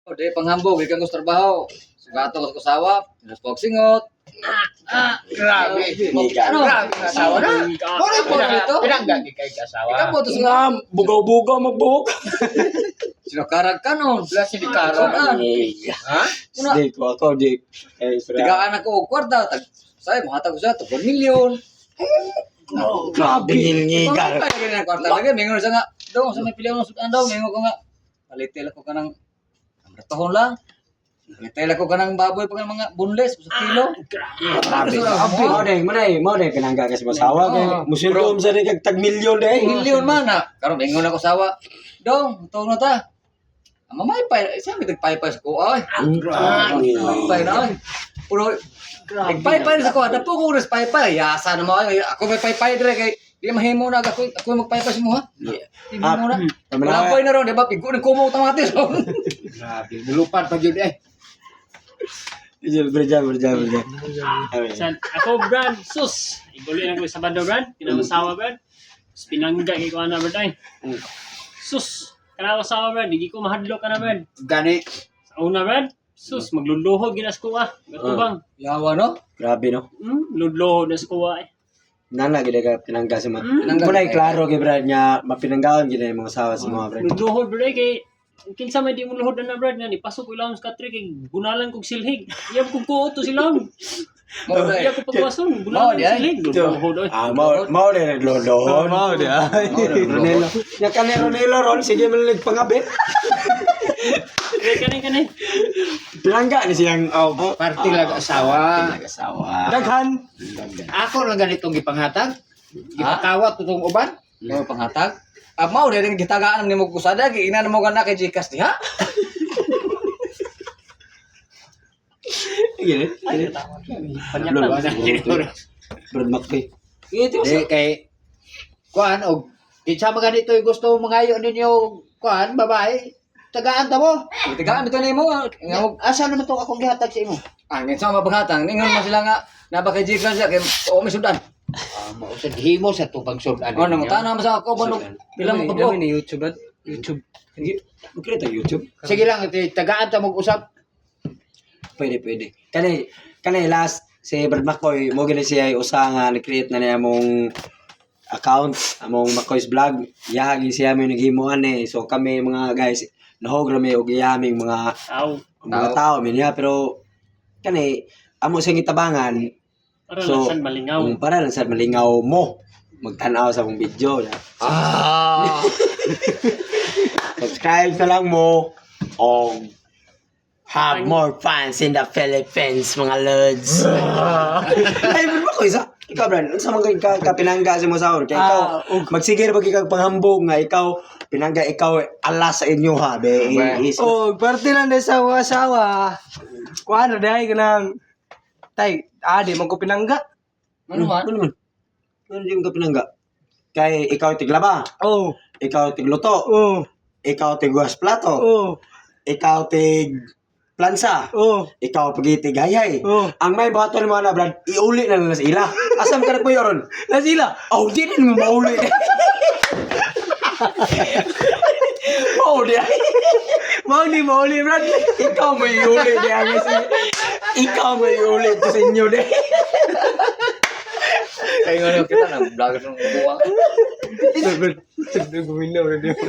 O, di panghambog, ikan ko sa trabaho. Sugato ko sa kusawa, pog singot. Grabe. Ano? Grabe ang asawa na. Muna po dito. Pinanggagi kay asawa. Ikaw po, to Nga, bugaw-bugaw magbuhok. sinakarag ka nun. Wala si Caro. Sudan. Ha? Muna, Di ko ako, di. tigaan ako og kwarta. Sa'yo, mahatag ko siya, 2 milyon. Grabe. Ngingigar. Pagkakita na ng kwarta lagi, mingon siya nga, daw, sa may pilihan ng sudan daw, mingon ko nga, palitil ako ka ng, tohon lang. Palitil ako ka ng baboy pag mga bunles, sa kilo. Grabe. Mo ding pinangga kasi masawa kay musulom sa kag tag milyon deh. Milyon man na. Karon mingon ako sawa. Dong, tuong na ta. Mamay pa, siya may tagpaypay sa ko ay. Grabe. Paypay na ay. Puro nagpaypay sa ko, ada po ko res paypay. Yasa na mo ay ako may paypay dire kay di mahimo na ako magpaypay sa mo ha. Di mo na. Malapay na ron, di ba? Pigo ni kumo tamatis. Grabe. Bulupan pa yun eh. Berjam. San ako brand sus. Ibuli na ko sa bando brand, kinamasawa brand. Tapos pinangga kay ko ana brand ay. Sus, kinamasawa brand, di ko mahadlok ka na brand. Gani. Sa una brand, sus magluluhod ginas ko ah. Gatubang. Yawa no? Grabe no. Ludluhod nas ko eh. Nana gid ka pinangga sa mga. Pinangga. Muna klaro kay brad nya mapinanggaon gid mga asawa sa mga brad. Ludluhod brand kay kinsa may di mo luhod na brand nga ni pasok ko ilang sa katri kay gunalan kog silhig. Iyam kog kuoto silang. Mo Iya ko pagwason, gunalan di kog ay. silhig. Ludluhod oy. Mau de naglolohon. Mau de. Ronelo. Nya kanay Ronelo ron sige man pangabit. Kanay. Pinangga ni siyang Party lang asawa. asawa. Daghan. Ako lang ganitong gipanghatag. Gipatawat tutong uban. Mo panghatag. Mau dire gitagaan nimo kusada gi ina mo kana kay Gcash diha. Gini. Brad Makti. Ito Di kay kuan og kinsa man ganito yung gusto mangayo ninyo kuan babae. Tagaan ta mo. Gitagaan bitaw nimo. Nga mo Asa naman to akong gihatag sa imo? angin sa mabanghatang ningon man sila nga naba kay Gcash kay o mi sudan. Mausad himo sa tubang sudan. Oh, namutana mo sa ako banog bilang mo pagbo. ni YouTube, YouTube. Kita YouTube. Sige lang, tagaan ta mag-usap. Pwede. Kanay last si Brad McCoy mo gani siya usa nga ni-create na niya mong account among McCoy's vlog. Yahagi siya may naghimuan eh. So kami mga guys nahog ra may og iyaming mga tao niya pero kanay amo siyang itabangan. Para So, lang san malingaw. Para lang sa malingaw mo magtanaw sa mong video. Subscribe na lang mo o have more fans in the Philippines, mga lods. Ay, ba ko isa? Ikaw, Brad, ano sa mga kapinangga sa mga sahur? Kaya ikaw, magsigir pag ikaw panghambog nga, ikaw, pinangga, ikaw, alas sa inyo ha, be. Parte lang din sa mga asawa. Kuha na dahil ka ng... Tay, di mo ko pinangga. Ano man? Ano man? Ano di mo ka pinangga? Kaya ikaw tiglaba, Oo. ikaw tigluto, Oo. ikaw tiguas plato, Oo. ikaw tig plansa, Oo. ikaw pagitig hayay. Oo. Ang may bato ng mga na, Brad, iuli na lang sa ila. Asam ka na po yun? Na sila. Oh, di rin mo mauli. Mauli. Mau ni Brad. Ikaw may iuli. Ikaw may iuli ito sa inyo. Kaya nga kita na vlogger ng buwa. Guminaw na di mo.